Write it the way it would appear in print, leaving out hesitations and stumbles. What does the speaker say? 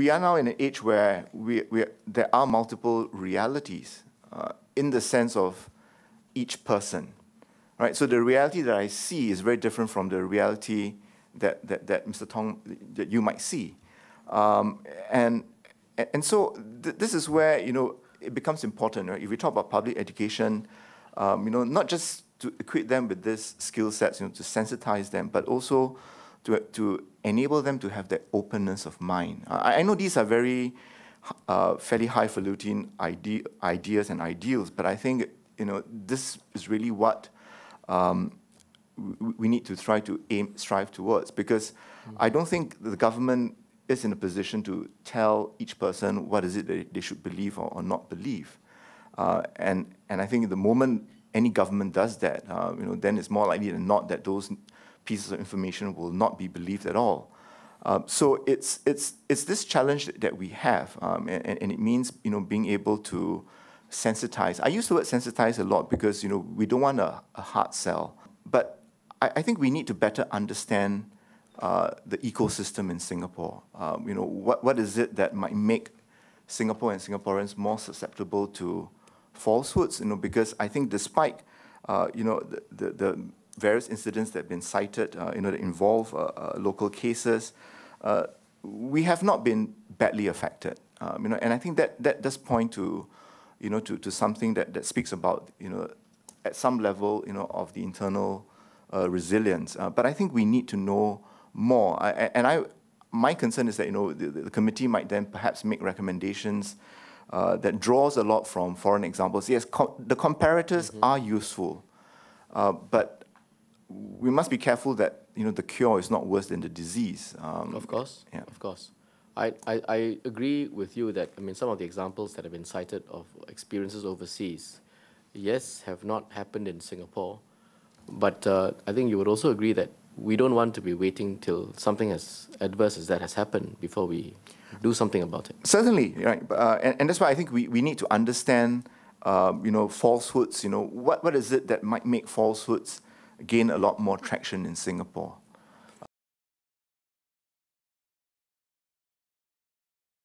we are now in an age where there are multiple realities in the sense of each person, right? So the reality that I see is very different from the reality that Mr. Tong, that you might see. And so this is where, it becomes important, right? If we talk about public education, not just to equip them with these skill sets, to sensitize them, but also to enable them to have that openness of mind. I know these are very fairly highfalutin ideas and ideals, but I think this is really what we need to try to strive towards, because I don't think the government is in a position to tell each person what is it that they should believe or not believe. And I think the moment any government does that, then it's more likely than not that those pieces of information will not be believed at all. So it's this challenge that we have, and it means being able to sensitize. I use the word sensitize a lot because we don't want a hard sell, but I think we need to better understand the ecosystem in Singapore. What is it that might make Singapore and Singaporeans more susceptible to falsehoods? Because I think despite the various incidents that have been cited, that involve local cases, we have not been badly affected. And I think that does point to to something that speaks about at some level of the internal resilience. But I think we need to know more. My concern is that the committee might then perhaps make recommendations that draws a lot from foreign examples. Yes, the comparators are useful, but we must be careful that the cure is not worse than the disease. Of course, yeah. Of course. I agree with you that some of the examples that have been cited of experiences overseas, yes, have not happened in Singapore, but I think you would also agree that we don't want to be waiting till something as adverse as that has happened before we do something about it. Certainly, right. And that's why I think we need to understand, falsehoods. What is it that might make falsehoods gain a lot more traction in Singapore?